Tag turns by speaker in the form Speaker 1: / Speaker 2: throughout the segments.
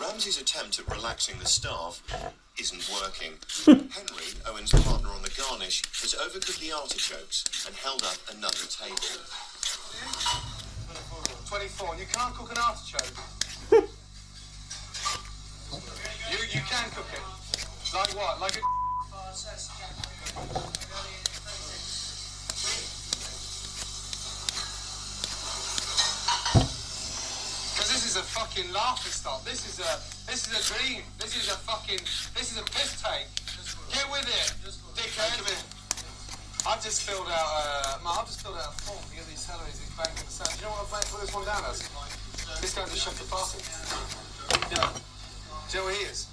Speaker 1: Ramsay's attempt at relaxing the staff isn't working. Henry, Owen's partner on the garnish, has overcooked the artichokes and held up another table.
Speaker 2: 24, and you can't cook an artichoke. you can cook it. Like what? Like a... Because this is a fucking laughing stock. This is a dream. This is a piss take. Get with it, dickhead. I've just filled out a form to get these salaries, these bank and the sales. You know what I'm put this one down as? This guy's a chef de party. Yeah. Do you know what he is?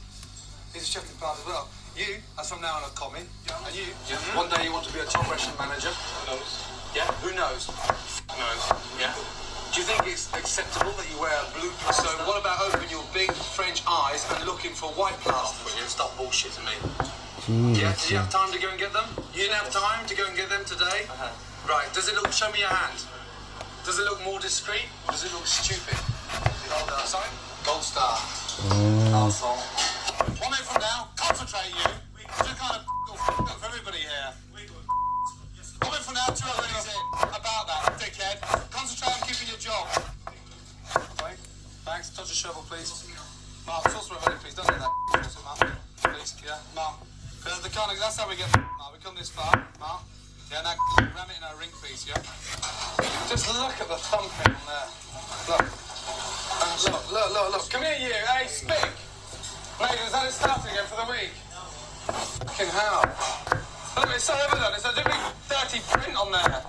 Speaker 2: He's a chef de party as well. You, as from now on, a commie. And you, one day you want to be a top restaurant manager. Who knows? Yeah, who knows? Who knows? Yeah. Do you think it's acceptable that you wear a blue plaster? So what about opening your big French eyes and looking for white plaster? Will you stop bullshitting me? Yeah, did you have time to go and get them? You didn't have time to go and get them today? Right, does it look, show me your hand. Does it look more discreet or does it look stupid? Sorry? Gold star. Arsehole. 1 minute from now, concentrate you. You kind of up for everybody here. 1 minute from now, 2 other minutes in. About that, dickhead. Concentrate on keeping your job. Okay, thanks. Touch the shovel, please. Mark, sauce ready, please. Don't do that. Mark. Please, yeah, Mark. That's how we get, Mark. We come this far, Mark. Yeah, now ram it in our ring piece, yeah? Just look at the thumbprint on there. Look. Come here, you. Hey, speak. Mate, is that it starting again for the week? Fucking hell. Look, it's so evident. It's a big dirty print on there.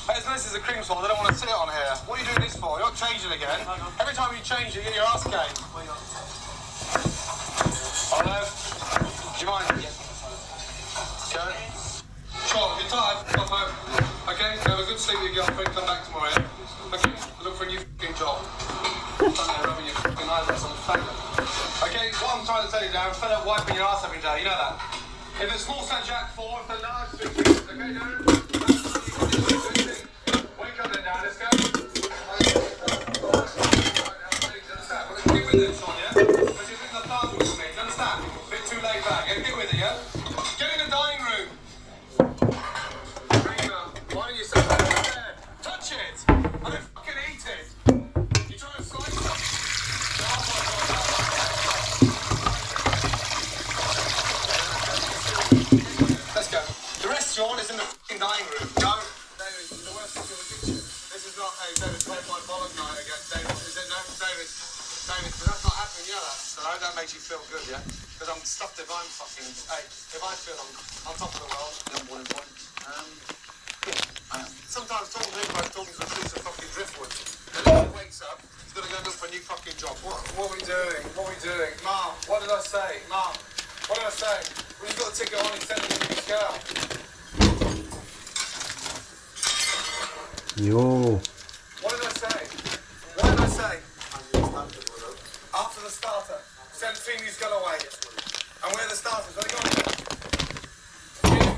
Speaker 2: Hey, this is a cream sauce. I don't want to sit on here. What are you doing this for? You're not changing again. Every time you change, you get your ass game. Olive, do you mind? Okay. Sure, if you're tired, come home. Okay? Have a good sleep with your girlfriend, come back tomorrow, yeah? Okay? Look for a new fucking job. Stand there rubbing your fucking eyelids on the phone. Okay? What I'm trying to tell you now, I'm fed up wiping your ass every day, you know that? If it's small St. Jack 4, if they're large, okay, Darren? Wake up then, Darren, let's go. Keep with it, son, yeah? Because you're in the bathroom with me, do you understand? A bit too laid back, yeah? Get with it, yeah? Get in the dining room. Why don't you sit there? Touch it! I don't fucking eat it! You trying to slice it? Let's go. The restaurant is in the fucking dining room. Go! David, the worst thing in the kitchen. This is not, hey, David, play my bollock night again. David, is it no? David, but that's not happening, you know that? So that makes you feel good, yeah? Because I'm stuffed if I'm fucking, hey, if I feel I'm on top of the world, number 1 point. Yeah, I am. Sometimes talking to him about talking to a piece of fucking driftwood. And then he wakes up, he's got to go look for a new fucking job. What are we doing? What are we doing? Mom, what did I say? Mom, what did I say? When you've got the ticket on, he's sending me a new girl.
Speaker 3: Yo.
Speaker 2: What did I say? What did I say? After the starter, send 3 new girl away. And where are the starters? Where are they going? You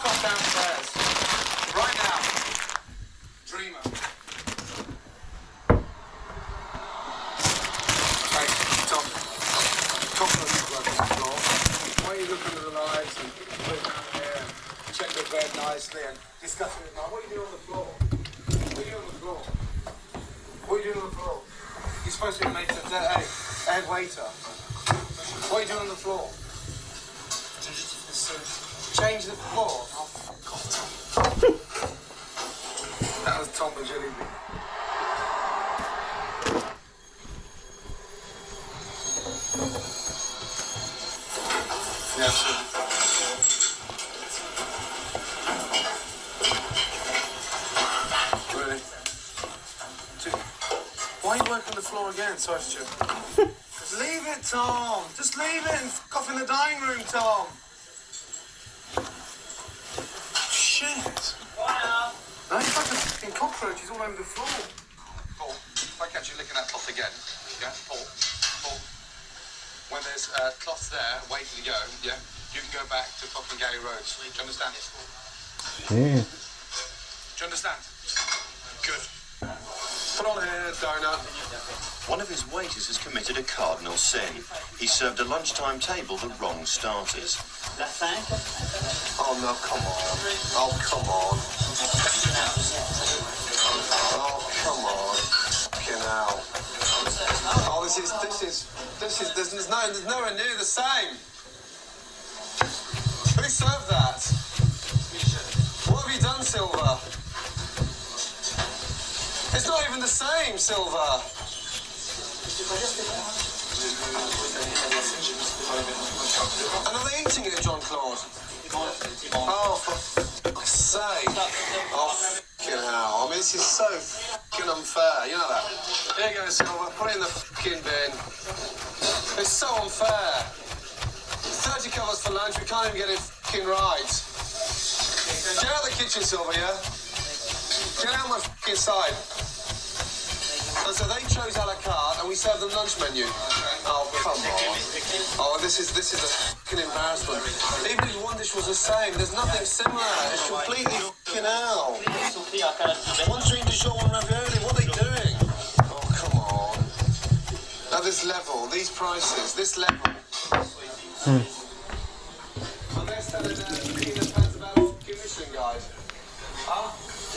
Speaker 2: come downstairs. Right now. Dreamer. Hey, Tom. Couple of people on the floor. Why don't you look under the lights and put it down here and check the bed nicely and discuss it with Mum. What are you doing on the floor? What are you doing on the floor? What are you doing on the floor? You're supposed to be made to head waiter. What are you doing on the floor? Change the floor. Oh, fuck off, Tom. That was Tom and Jelly Bean. Yeah, sure. Really? Why are you working the floor again, sorry, Stu? Leave it, Tom. Just leave it and f*** off in the dining room, Tom. Shit. Now you've got the f***ing cockroaches all over the floor. Paul, if I catch you licking that cloth again, yeah, Paul, when there's cloth there waiting to go, yeah, you can go back to fucking Gary Road. Do you understand?
Speaker 3: Yeah.
Speaker 2: Do you understand? Good. Put on here, donut.
Speaker 1: One of his waiters has committed a cardinal sin. He served a lunchtime table the wrong starters.
Speaker 2: Oh no, come on. Oh, come on. Oh, come on. Fucking hell. Oh, there's nowhere near the same. Who served that? What have you done, Silver? It's not even the same, Silver. And are they eating it, John Claude? Oh, for fuck's sake. Oh, fucking hell. I mean, this is so fucking unfair. You know that? Here you go, Silver. Put it in the fucking bin. It's so unfair. 30 covers for lunch. We can't even get it fucking right. Get out of the kitchen, Silver, yeah? Get out my fucking side. And so they chose a la carte, and we served them lunch menu. Oh, come on. Oh, this is a fucking embarrassment. Even if one dish was the same, there's nothing similar. It's completely fucking hell. One drink de jour, one ravioli. What are they doing? Oh, come on. At this level, these prices, this level. So they're selling peanut pants about a fucking Michelin guide. Huh?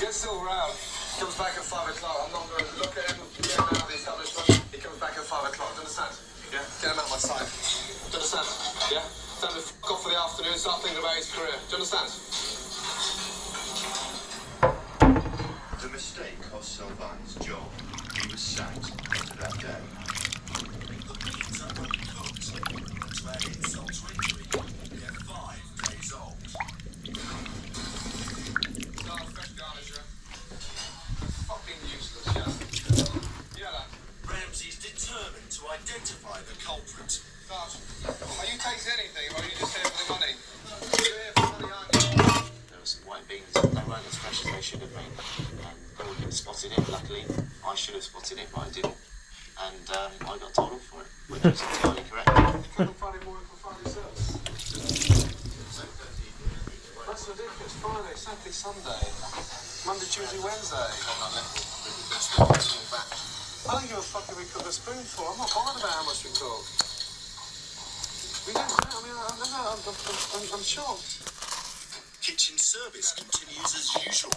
Speaker 2: Get Silver out. He comes back at 5 o'clock. I'm not going to look at him, get him out of the establishment. He comes back at 5 o'clock. Do you understand? Yeah? Get him out my side. Do you understand? Yeah? Tell him to f*** off for the afternoon, start thinking about his career. Do you understand?
Speaker 1: The mistake cost Sylvain his job. He was sacked after that day.
Speaker 3: Identify the culprit.
Speaker 2: Are you tasting anything, or are you just here for the money? You're here for money, aren't you?
Speaker 4: There were some white beans. They weren't as fresh as they should have been. And Bill didn't spotted it. Luckily, I should have spotted it, but I didn't. And I got told off for it, which was entirely correct.
Speaker 2: You couldn't find it more than Friday service. That's ridiculous. Friday, Saturday, Sunday, Monday, Tuesday, Wednesday. I don't give a fuck if we cook a spoonful. I'm not bothered about how much we cook. We don't. I mean, I'm shocked.
Speaker 3: Kitchen service continues as usual,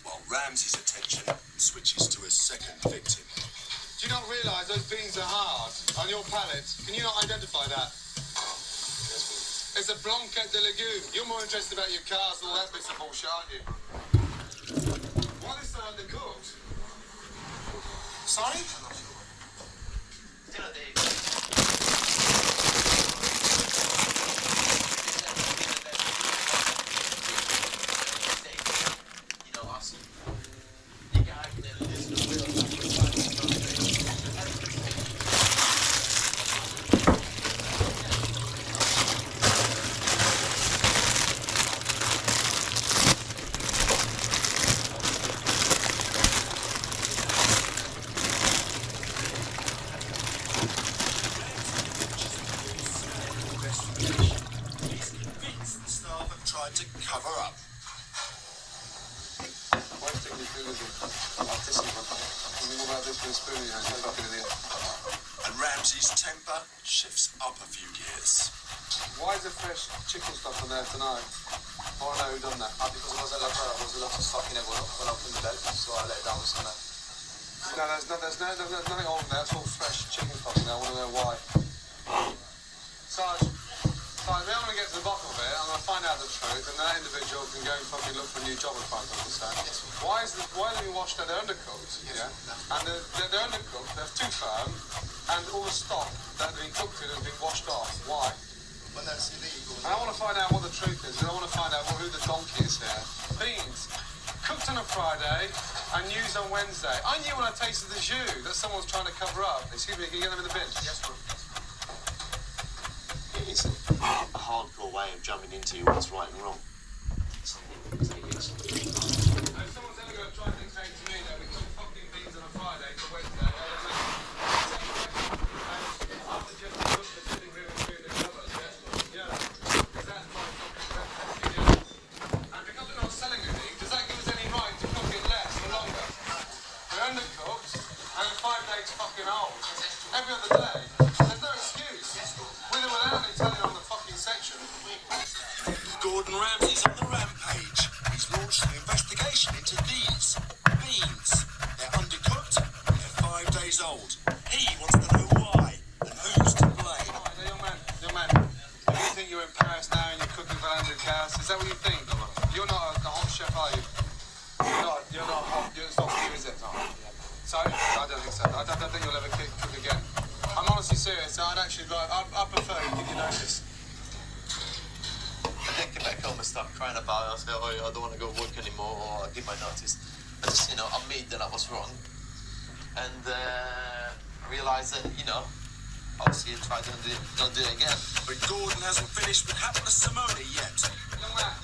Speaker 3: while Ramsey's attention switches to a second victim.
Speaker 2: Do you not realise those beans are hard on your palate? Can you not identify that? It's a blanquette de légumes. You're more interested about your cars and all that bits of bullshit, aren't you? Why is that undercooked? Sorry?
Speaker 3: To cover up.
Speaker 2: Why is taking your fingers in? Artistic. What about this with a spoon in your hand? Fucking idiot.
Speaker 3: And Ramsey's temper shifts up a few gears.
Speaker 2: Why is the fresh chicken stuff in there tonight? I want to know who done that.
Speaker 5: Because I was a lot of stuff in it when I opened the bed, so I let it down with some of that.
Speaker 2: No, there's nothing on there. It's all fresh chicken stuff in there. I want to know why. Sarge, we don't want to get to the bottom of it. I'm going to find out the truth, and that individual can go and fucking look for a new job and try to understand. Why are they being washed out? They're undercooked, yeah? And they're undercooked, they're too firm, and all the stock that they've been cooked in has been washed off. Why?
Speaker 5: But that's illegal.
Speaker 2: And I want to find out what the truth is, and I want to find out who the donkey is here. Beans, cooked on a Friday, and used on Wednesday. I knew when I tasted the jus that someone was trying to cover up. Excuse me, can you get them in the bin?
Speaker 5: Yes, bro.
Speaker 4: It's a hardcore way of jumping into what's right and wrong.
Speaker 2: If someone's ever going to try and dictate to me that we cook fucking beans on a Friday for Wednesday, I'll suggest we cook the sitting room and food in the cupboards, yeah? Because that's my fucking preference, yeah? And because we're not selling anything, does that give us any right to cook it less or longer? They're undercooked. steak's fucking old. Every other day. There's no excuse. With or without Italian on the fucking section.
Speaker 3: Gordon Ramsay's on the rampage. He's launched an investigation into these beans. They're undercooked, they're 5 days old. He wants to know why and who's to blame.
Speaker 2: Alright, young man. Do you think you're in Paris now and you're cooking for 100 cows? Is that what you think? You're not a hot chef, are you? You're not hot. It's not for you, is it? No. So, I don't think so. I don't think you'll ever cook again. I'm honestly serious. I'd actually like, I prefer you give you notice.
Speaker 5: I didn't get back home and start crying about it. I said, oh, I don't want to go work anymore, or I'll give my notice. I just, admit that I was wrong. And realized that, obviously I don't do it again.
Speaker 3: But Gordon hasn't finished with Happer Simone yet.
Speaker 2: Young man,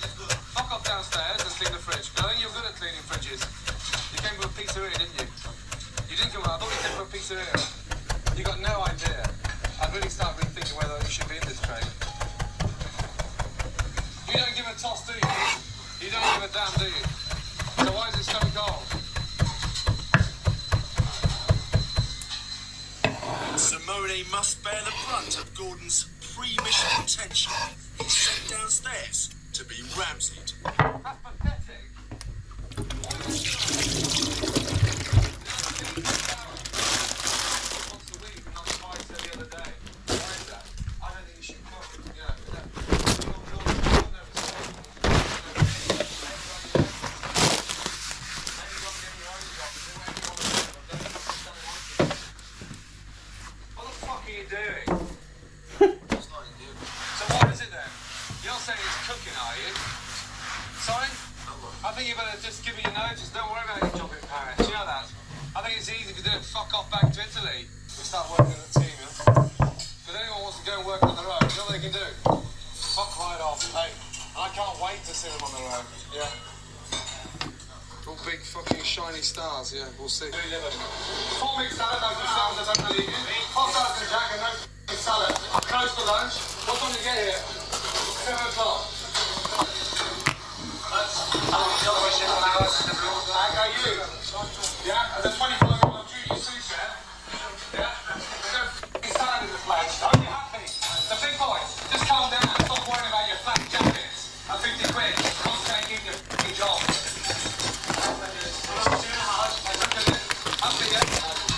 Speaker 2: fuck off downstairs and clean the fridge. I think you're good at cleaning fridges. You came from a pizzeria, didn't you? You didn't come. I thought you came from a pizzeria. You got no idea. I'd really start rethinking whether you should be in this trade. You don't give a toss, do you? You don't give a damn, do you? So why is it so cold?
Speaker 3: Simone must bear the brunt of Gordon's pre-mission intention. He's sent downstairs to be Ramsayed.
Speaker 2: That's pathetic. Once a week, not twice every other day. Why is that? I don't think you should cook. What the fuck are you doing?
Speaker 5: It's not in you.
Speaker 2: So what is it then? You're not saying it's cooking, are you? Sorry? I think you better just give me your notice. Don't worry about your job in Paris. You know that? I think it's easy to do it. Fuck off back to Italy. We start working as a team, Because anyone wants to go and work on the road, you know what they can do? Fuck right off. Hey, I can't wait to see them on the road. Yeah. All big fucking shiny stars, yeah. We'll see. 4 mixed salad, no salad, I don't believe you. Hot salad and jack and no salad. Close for lunch. What time do you get here? 7 o'clock. I got you. Yeah, as a 24-year-old junior soup chef. Yeah, there's no f***ing salad in the place. Are you happy? The big boy, just calm down and stop worrying about your flat jackets. At 50 quid, who's going to give you a f***ing job? Happy, yeah?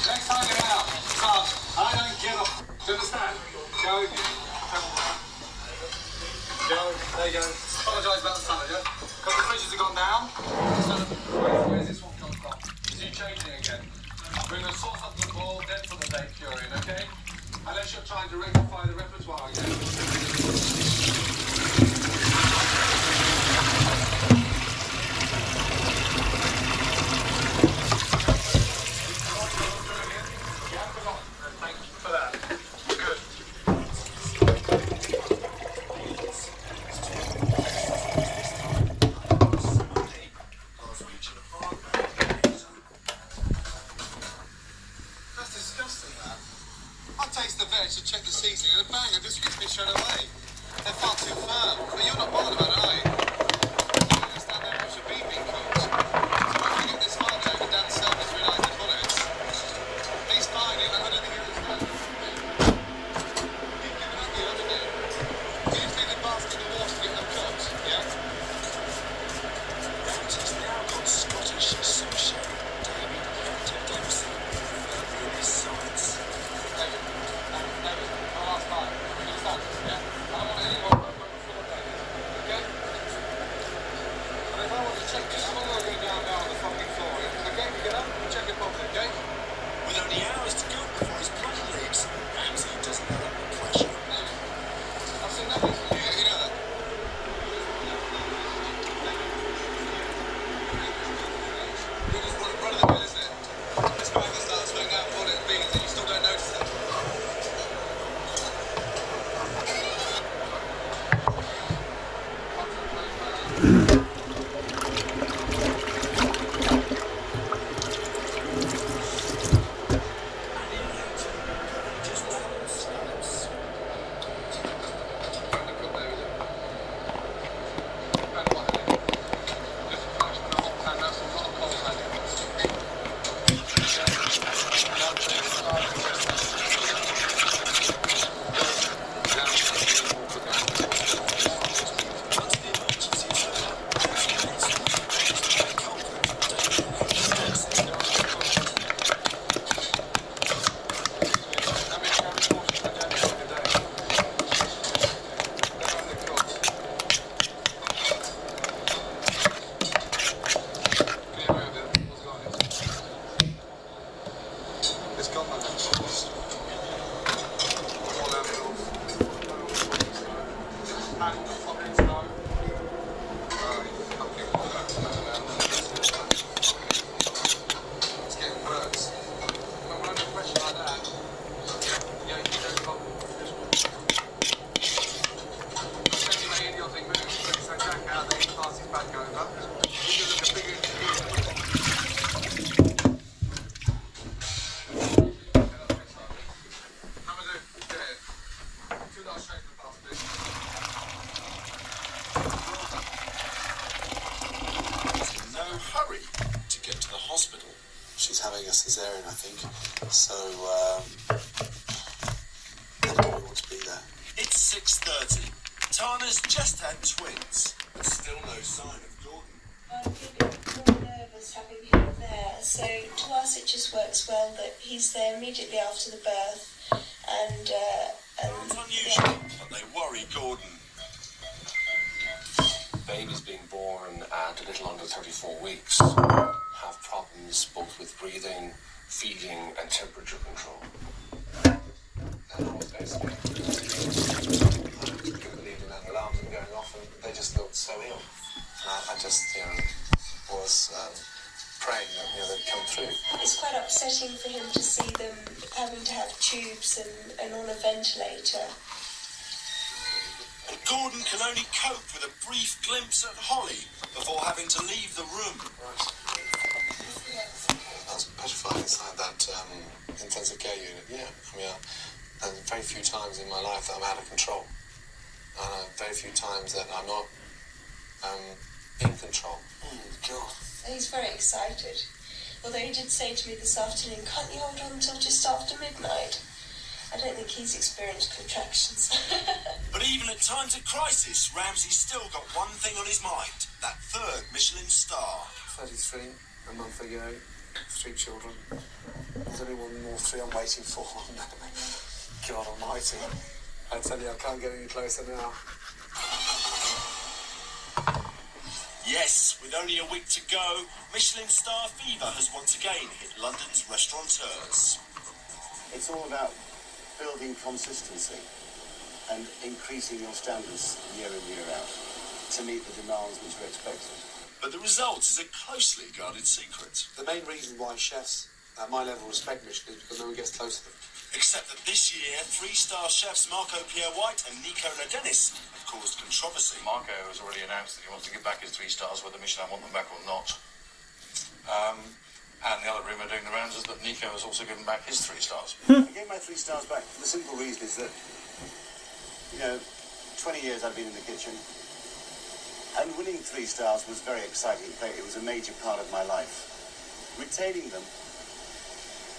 Speaker 2: Next time you're out, son, I don't give a f***. Do you understand? Go with you. Go, there you go. Apologise about the salad, yeah? Because the fridges have gone down. So where's this one come from? Is he changing again? We're going to sauce up the ball, then put the bake cure in, okay? Unless you're trying to rectify the repertoire again. Thank you for that. Good. That's disgusting, that. I taste the veg to check the seasoning and bang, it just hits me straight away. They're far too firm. But you're not bothered about it, are you? You stand there and watch your beef being cooked. So once you get this far now, you down the service, realise the bullets. He's fine, I don't think he understands. You've given up the other day. Do you think the basket of water get them cooked? Yeah?
Speaker 3: Ramsay's now got Scottish sous chef David Hector Dempsey further in his sights.
Speaker 2: David, my last time. You understand? Yeah? I don't want anyone to work before David. Okay? It's got my mentions. All levels. And fucking snow. Fucking works, man. It's getting worse. When I'm under pressure like that, you don't come. Then you make idiotic moves, so Jack out there, he passes back over. You look a bigger
Speaker 3: hurry to get to the hospital. She's having a cesarean, I think. So, I don't really want to be there. It's 6:30. Tana's just had twins, but still no sign of Gordon.
Speaker 6: I'm feeling more nervous having him there. So to us, it just works well that he's there immediately after the birth, and
Speaker 3: Not unusual, but they worry Gordon.
Speaker 7: Babies being born at a little under 34 weeks have problems both with breathing, feeding, and temperature control. And almost basically, I couldn't believe that alarms were going off, and they just looked so ill. And I just, was praying that they'd come through.
Speaker 6: It's quite upsetting for him to see them having to have tubes and on a ventilator.
Speaker 3: And Gordon can only cope with a brief glimpse at Holly before having to leave the room.
Speaker 7: I was petrified inside that intensive care unit, and very few times in my life that I'm out of control. Very few times that I'm not in control. God.
Speaker 6: He's very excited. Although he did say to me this afternoon, can't you hold on until just after midnight? I don't think he's experienced contractions.
Speaker 3: But even at times of crisis, Ramsey's still got one thing on his mind, that third Michelin star.
Speaker 7: 33, a month ago, 3 children. There's only one more 3 I'm waiting for. God almighty. I tell you, I can't get any closer now.
Speaker 3: Yes, with only a week to go, Michelin star fever has once again hit London's restaurateurs.
Speaker 1: It's all about building consistency and increasing your standards year in, year out to meet the demands which are expected.
Speaker 3: But the result is a closely guarded secret.
Speaker 7: The main reason why chefs at my level respect Michelin is because no one gets close to them.
Speaker 3: Except that this year, 3-star chefs Marco Pierre-White and Nico Ladenis have caused controversy.
Speaker 8: Marco has already announced that he wants to give back his 3 stars, whether Michelin want them back or not. And the other rumour doing the rounds is that Nico has also given back his 3 stars.
Speaker 1: I gave my 3 stars back for the simple reason is that, 20 years I've been in the kitchen, and winning 3 stars was very exciting. In fact, it was a major part of my life. Retaining them,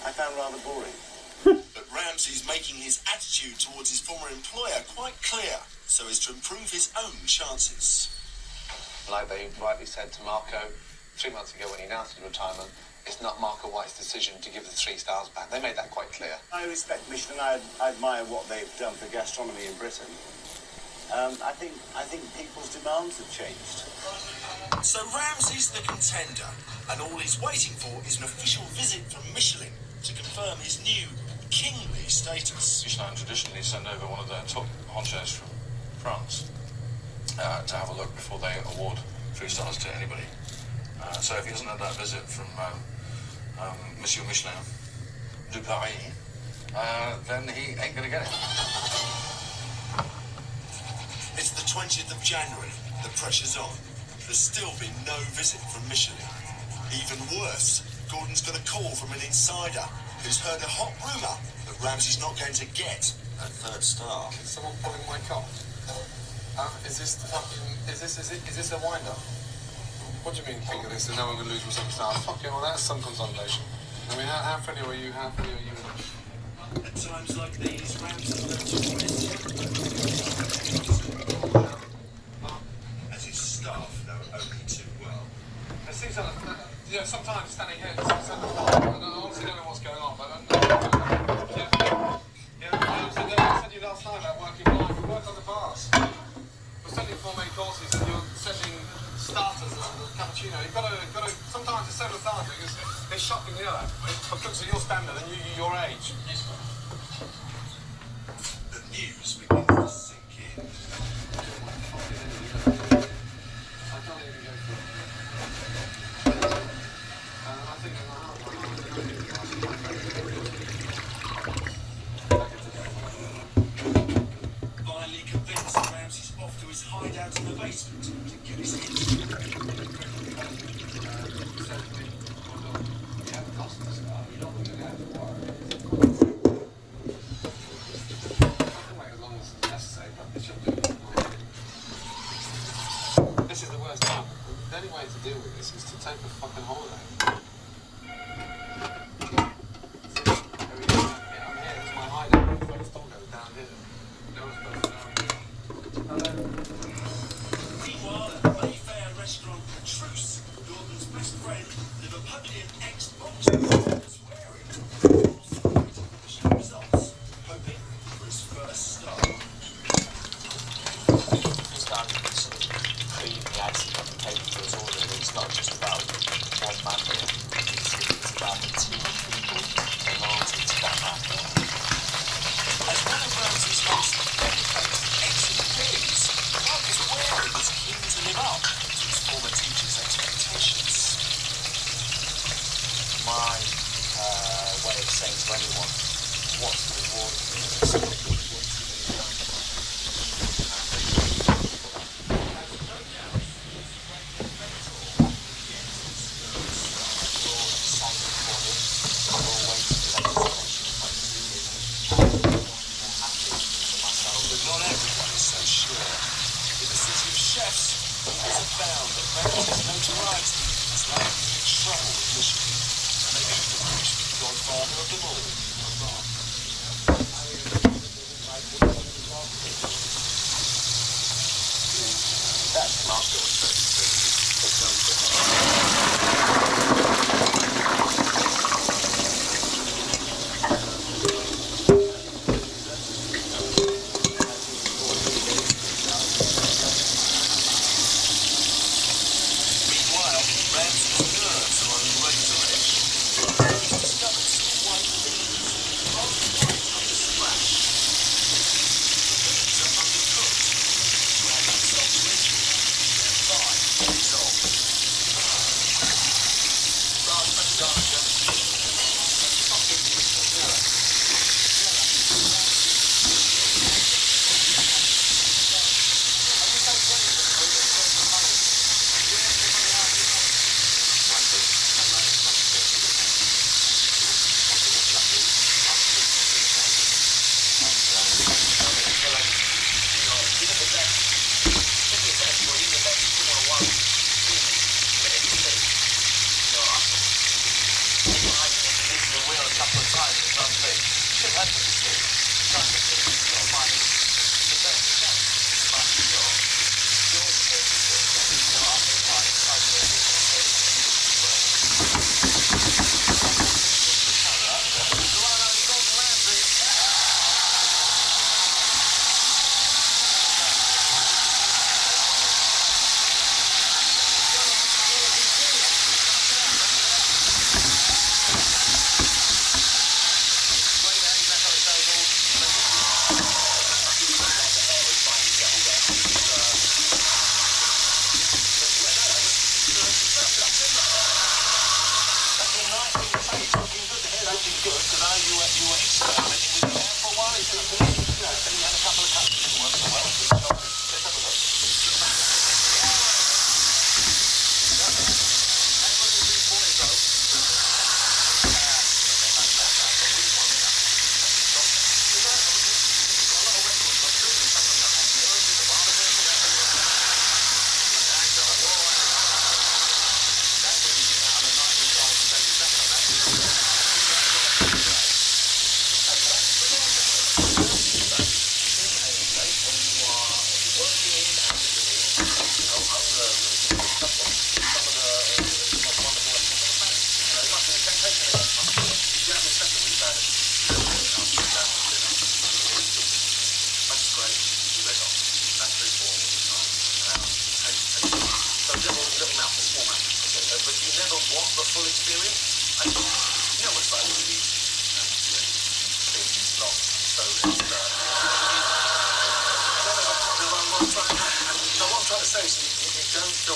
Speaker 1: I found rather boring.
Speaker 3: But Ramsey's making his attitude towards his former employer quite clear, so as to improve his own chances.
Speaker 7: Like they rightly said to Marco 3 months ago when he announced his retirement, it's not Marco White's decision to give the 3 stars back. They made that quite clear.
Speaker 1: I respect Michelin. I admire what they've done for gastronomy in Britain. I think people's demands have changed.
Speaker 3: So Ramsey's the contender, and all he's waiting for is an official visit from Michelin to confirm his new kingly status.
Speaker 8: Michelin traditionally send over one of their top honchos from France to have a look before they award 3 stars to anybody. So if he hasn't had that visit from Monsieur Michelin de Paris, then he ain't going to get it.
Speaker 3: It's the 20th of January. The pressure's on. There's still been no visit from Michelin. Even worse, Gordon's got a call from an insider who's heard a hot rumour that Ramsey's not going to get a 3rd star.
Speaker 2: Is someone pulling my cock? Is this a wind-up? What do you mean, finger this, and now I'm going to lose my 7 stars? Fucking well, that's some consolidation. I mean, how friendly are you? How friendly are you?
Speaker 3: At times like these, Ramsey learns to question. As his staff know only too well.
Speaker 2: It seems like, sometimes standing here, I honestly don't know what's going on, but I said to you last night about working blind. We work on the bars. We're sending 4 main courses and you're setting starters and cappuccino. You've got to sometimes it's so lethargic. It's shocking, you know that? For cooks of your standard and your age.
Speaker 3: The news begins to sink in. Finally convinced, Ramsey's off to his hideout in the basement to get his hits.
Speaker 2: This is the worst time. The only way to deal with this is to take a fucking holiday. I'm here, it's my hideout. The first door goes down here. No one's supposed to know.
Speaker 3: Meanwhile, at the Mayfair restaurant, Truce, Gordon's best friend, Liverpudlian ex-boxer, is wearing the show results, hoping for his first star.
Speaker 4: Just sort of cream the icing on the cake to us all, really. It's not just about one man here. It's about the team of people, the loyalty to that man.
Speaker 3: As one of Ramsey's most dedicated ex-employees, Marcus Waring was keen to live up to his former teacher's expectations.
Speaker 4: My way of saying to anyone, what's the reward for this?
Speaker 3: But not everyone is so sure. In the city of chefs, rumors abound that Ramsey's notoriety has landed him in trouble with Michigan, and they even reached the godfather of them all.
Speaker 4: That's Marco.
Speaker 3: Meanwhile, Ramsey's nerves are on razor edge. He's discovered some white beans, rolling right under splash. The beans are undercooked. Ramsey sells ritual. They're 5 days old.
Speaker 2: Right, thank you, darling.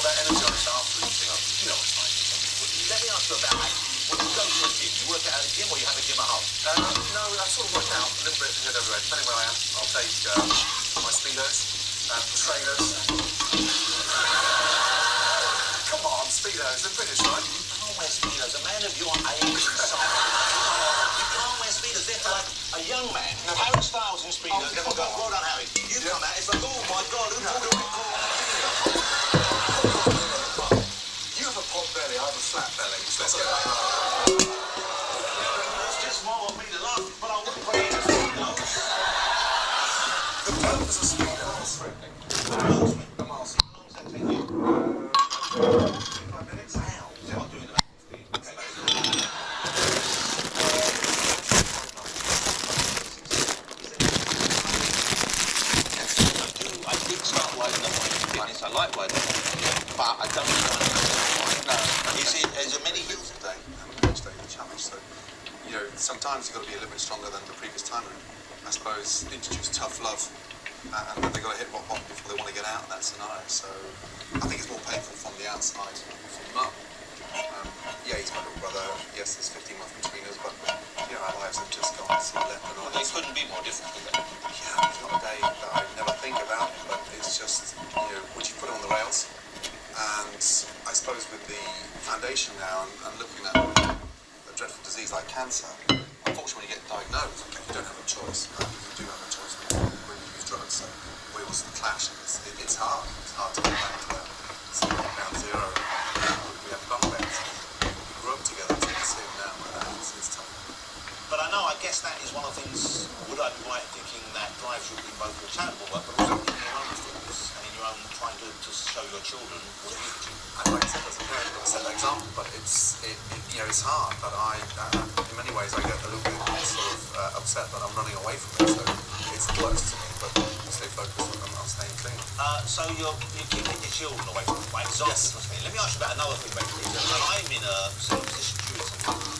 Speaker 3: feel that energy on it after each thing. You know what's like.
Speaker 9: Let me ask you about that. When you go to a gym, you work out at a gym or you have a gym at home?
Speaker 3: No, I sort of work out a little bit here and everywhere. Depending where I am, I'll take my speedos, trainers. Come on, speedos, they're British, right?
Speaker 9: You can't wear speedos. A man of your age and size. You can't wear speedos. They're for like a young man.
Speaker 3: No,
Speaker 9: Harry Styles in speedos.
Speaker 3: Oh,
Speaker 9: Never go. Well done, Harry. You come out, it's like, oh my God, who pulled a record?
Speaker 3: You have a pot belly, I have a flat belly. So let's get that right.
Speaker 9: That's just more of me to love, but I wouldn't put it in a speedos.
Speaker 3: The purpose of speedos.
Speaker 9: How long does that take you? 25 minutes? Wow. So I'm doing that. I did start wading up on fitness. I like wading up on fitness, but I don't know. No. Is there many hills a day?
Speaker 3: Each day, the challenge. So, you know, sometimes you've got to be a little bit stronger than the previous time. And I suppose introduce tough love, and they've got to hit rock bottom before they want to get out of that scenario. So I think it's more painful from the outside from mum. Yeah, he's my little brother. Yes, there's 15 months between us, but you know, our lives have just gone sort of left and right.
Speaker 9: They couldn't be more different, could they?
Speaker 3: Yeah, it's not a day that I never think about, but it's just, you know, would you put it on the rails? And I suppose with the foundation now and looking at a dreadful disease like cancer, unfortunately when you get diagnosed, you don't have a choice. You do have a choice when you use drugs. So wheels clash. It's hard. It's hard to get back to ground zero. We have bunk beds. We grew up together. It's the same now. It's tough.
Speaker 9: But I guess that is one of the things, would I be right thinking that drives you in both your charitable work, but also in your own fitness and in your own trying to show your children what you do?
Speaker 3: And like I said, as a parent, I've set that example, but it's hard. But in many ways, I get a little bit sort of upset that I'm running away from it. So it's close to me, but I stay focused on staying clean.
Speaker 9: So you're keeping your children away from it, right?
Speaker 3: Yes.
Speaker 9: Let me ask you about another thing, basically. And I'm in a similar position to you,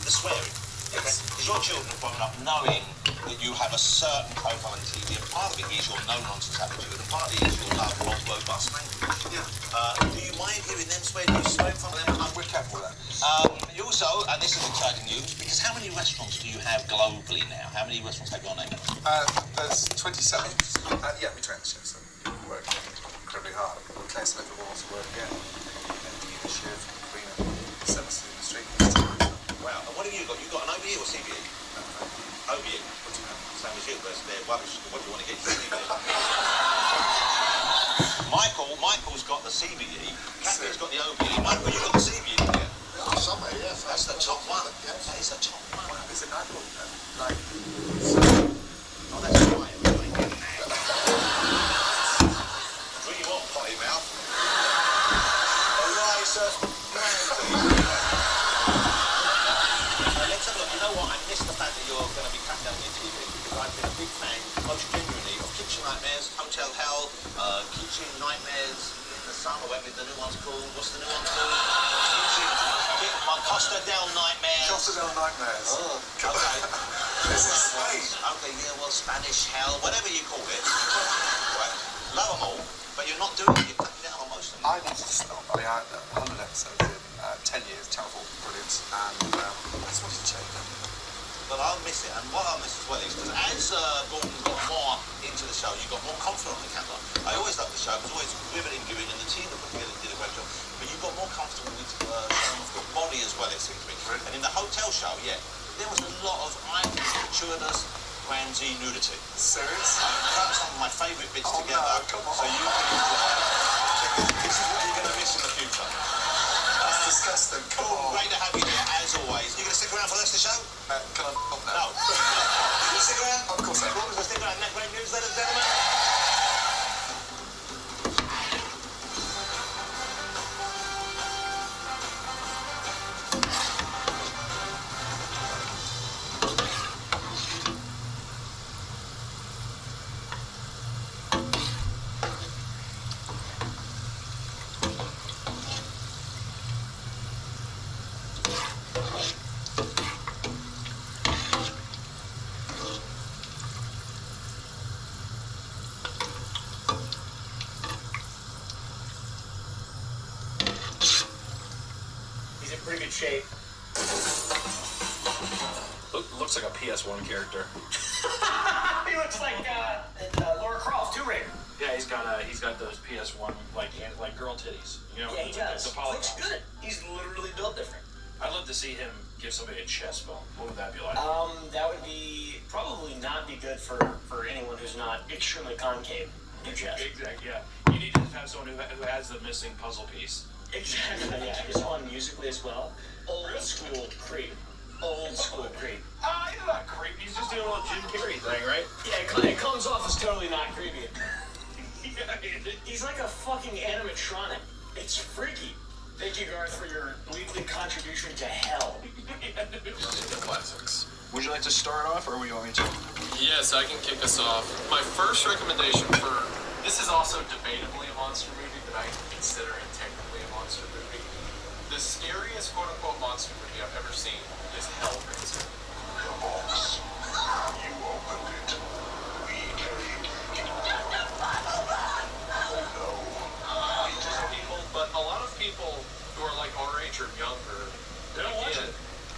Speaker 9: the swearing.
Speaker 3: Yes.
Speaker 9: Because your children have grown up knowing that you have a certain profile on TV, and part of it is your no-nonsense attitude, and part of it is your love of robust language.
Speaker 3: Yeah.
Speaker 9: Do you mind hearing them swear? Do you swear in front of them?
Speaker 3: We're careful with that.
Speaker 9: You also, and this is exciting news, because how many restaurants do you have globally now? How many restaurants have your name?
Speaker 3: There's 27. Yeah, we train the chef, so we work incredibly hard. Claire Smith will also work again. And the chef, Queen, 7th in the street.
Speaker 9: Wow. And what have you got? You got an OBE or CBE? OBE.
Speaker 3: What do you know?
Speaker 9: Same as you, but they're rubbish. What do you want to get your CBE? Michael's got the CBE. Catherine's got the OBE. Michael, you got the CBE. Yeah.
Speaker 3: Somewhere, yes.
Speaker 9: That's the top one. That is the top one.
Speaker 3: Is it not like?
Speaker 9: Oh, that's right. You ain't getting that. Dream on, potty mouth. All right, sir. Let's have a look. You know what? I miss the fact that you're going to be cutting down your TV because I've been a big fan, most genuinely, of Kitchen Nightmares, Hotel Hell, Kitchen Nightmares in the Sun, or whatever the new one's called. What's the new one called? Costa del Nightmares.
Speaker 3: Costa del Nightmares.
Speaker 9: Oh, okay.
Speaker 3: This is sweet.
Speaker 9: Okay, yeah, well, Spanish Hell, whatever you call it. Right. Love them all, but you're not doing it. You're cutting down on most of them.
Speaker 3: I need to stop. I mean, 100 episodes in 10 years, Channel 4, brilliant, and I just wanted to change that.
Speaker 9: But I'll miss it, and what I'll miss as well is because as Gordon got more into the show, you got more confident on the camera. I always loved the show; it was always riveting, viewing, and the team that put together did a great job. But you got more comfortable with showing off your body as well, it seems to me.
Speaker 3: Really?
Speaker 9: And in the hotel show, yeah, there was a lot of gratuitous, Ramsey nudity.
Speaker 3: Serious?
Speaker 9: I cut some of my favourite bits
Speaker 3: Oh,
Speaker 9: together,
Speaker 3: no, come on.
Speaker 9: so you can enjoy. This is what you're going to miss in the future.
Speaker 3: That's disgusting. Come on.
Speaker 9: Great to have you here, as always. You going to stick around for the rest of the show?
Speaker 3: Can I stop now?
Speaker 9: No. You stick around?
Speaker 3: Of course I will.
Speaker 9: As long as I stick around that great news, ladies and gentlemen.
Speaker 10: shape.
Speaker 8: Looks like a PS1 character.
Speaker 10: He looks like Laura Croft, Tomb Raider.
Speaker 8: Yeah, he's got those PS1 like girl titties. You know,
Speaker 10: Yeah, he does.
Speaker 8: The polygons.
Speaker 10: Looks good. He's literally built different.
Speaker 8: I'd love to see him give somebody a chest bump. What would that be like?
Speaker 10: That would be probably not be good for anyone who's not extremely concave. Your chest.
Speaker 8: Exactly. Yeah. You need to have someone who has the missing puzzle piece.
Speaker 10: Exactly. Yeah. He's on musically as well. Old school creep. Old school creep.
Speaker 8: He's not creepy. He's just doing a little Jim Carrey thing, right?
Speaker 10: Yeah, it comes off as totally not creepy.
Speaker 8: Yeah.
Speaker 10: He's like a fucking animatronic. It's freaky. Thank you, Garth, for your weekly contribution to hell.
Speaker 11: The classics.
Speaker 8: Would you like to start off, or would you want me to?
Speaker 11: Yes, I can kick us off. My first recommendation for this is also debatably a monster movie, but I consider it technically a monster movie. The scariest quote-unquote monster movie I've ever seen is Hellraiser.
Speaker 3: The box. You opened it. We paid.
Speaker 11: But a lot of people who are like our age or younger,
Speaker 8: They don't watch it.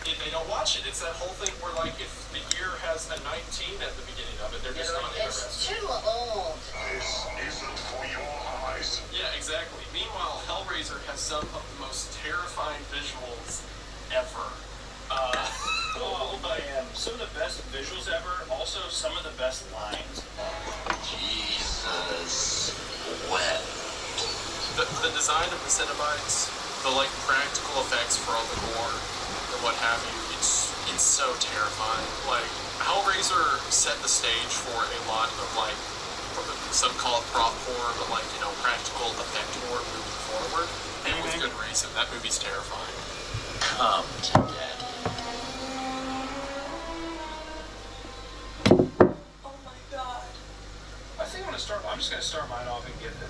Speaker 11: They don't watch it. It's that whole thing where like if the year has a 19 at the beginning of it, they're just not interested.
Speaker 6: It's too old.
Speaker 3: This isn't for your eyes.
Speaker 11: Yeah, exactly. Meanwhile, Hellraiser has some of the most terrifying visuals ever.
Speaker 8: Oh man, some of the best visuals ever. Also, some of the best lines.
Speaker 3: Jesus wept.
Speaker 11: The design of the Cenobites, the like practical effects for all the gore or what have you, it's so terrifying. Like Hellraiser set the stage for a lot of like some call it prop horror, but like practical effect horror moving forward, and with good reason. That movie's terrifying.
Speaker 3: Come to daddy.
Speaker 6: Oh my god.
Speaker 8: I think I'm just gonna start mine off and get the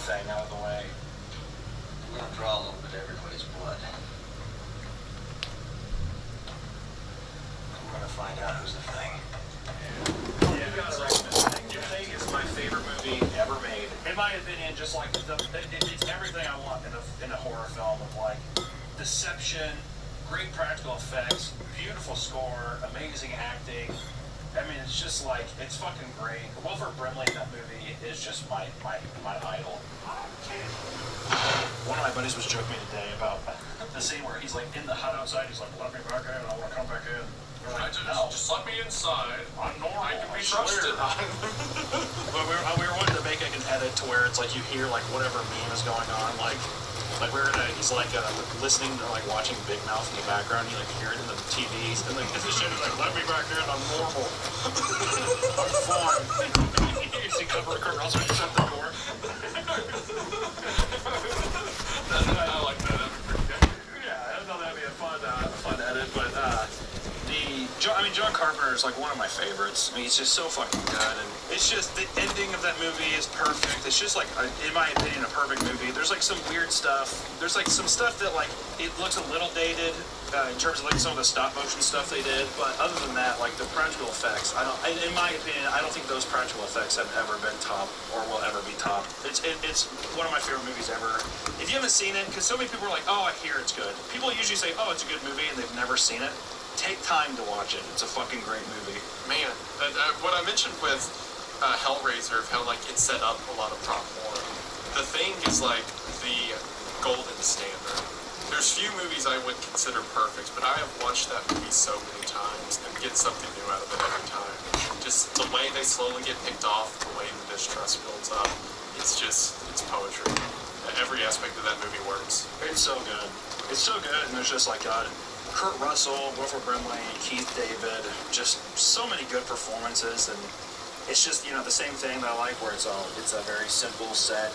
Speaker 8: thing out of the way.
Speaker 9: We're going to draw a little bit of everybody's blood.
Speaker 10: I'm gonna find out who's the thing.
Speaker 8: Yeah, you got it right. The Thing is my favorite movie ever made. In my opinion, just like it's everything I want in a horror film of like deception, great practical effects, beautiful score, amazing acting. I mean, it's just like, it's fucking great. Wilford Brimley in that movie is just my idol. One of my buddies was joking me today about the scene where he's like in the hut outside, he's like, let me back in, I want to come back in. We're like, no.
Speaker 11: Just let me inside.
Speaker 8: I'm normal.
Speaker 11: I can be
Speaker 8: I
Speaker 11: trusted.
Speaker 8: But we were wanting to make like an edit to where it's like you hear like whatever meme is going on, like he's like listening to like watching Big Mouth in the background. You like hear it in the TV. He's like his shit is like, let me back in. I'm normal. I'm fine. You see Kurt Russell shut the door.
Speaker 11: I like that. That'd be pretty good.
Speaker 8: Yeah, I thought that'd be a fun edit, but John Carpenter is like one of my favorites. I mean, he's just so fucking good, and it's just the ending of that movie is perfect. It's just like, in my opinion, a perfect movie. There's like some weird stuff. There's like some stuff that like it looks a little dated in terms of like some of the stop motion stuff they did, but other than that, like the practical effects, in my opinion, I don't think those practical effects have ever been top or will ever be top. It's one of my favorite movies ever. If you haven't seen it, because so many people are like, oh, I hear it's good. People usually say, oh, it's a good movie, and they've never seen it. Take time to watch it. It's a fucking great movie.
Speaker 11: Man, what I mentioned with Hellraiser, of how like it set up a lot of prop horror. The Thing is like the golden standard. There's few movies I would consider perfect, but I have watched that movie so many times and get something new out of it every time. Just the way they slowly get picked off, the way the distrust builds up, it's poetry. Every aspect of that movie works.
Speaker 8: It's so good. It's so good, and there's just like Kurt Russell, Wilford Brimley, Keith David, just so many good performances, and it's just, the same thing that I like where it's a very simple set,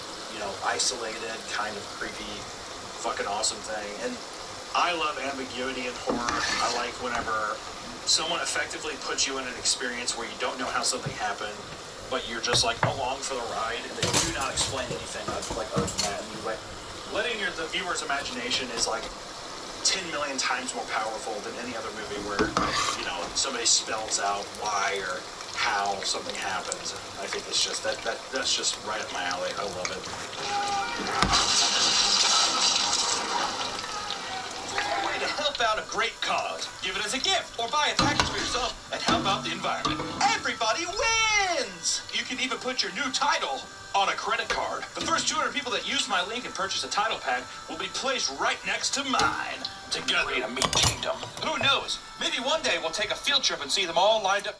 Speaker 8: isolated, kind of creepy, fucking awesome thing. And I love ambiguity in horror. I like whenever someone effectively puts you in an experience where you don't know how something happened, but you're just like along for the ride, and they do not explain anything like other than that. And you like letting the viewer's imagination is like 10 million times more powerful than any other movie where somebody spells out why or how something happens. I think it's just that's just right up my alley. I love it.
Speaker 10: Wait up.
Speaker 12: found a great cause. Give it as a gift or buy a package for yourself and help out the environment. Everybody wins! You can even put your new title on a credit card. The first 200 people that use my link and purchase a title pack will be placed right next to mine. Together in a meat kingdom. Who knows? Maybe one day we'll take a field trip and see them all lined up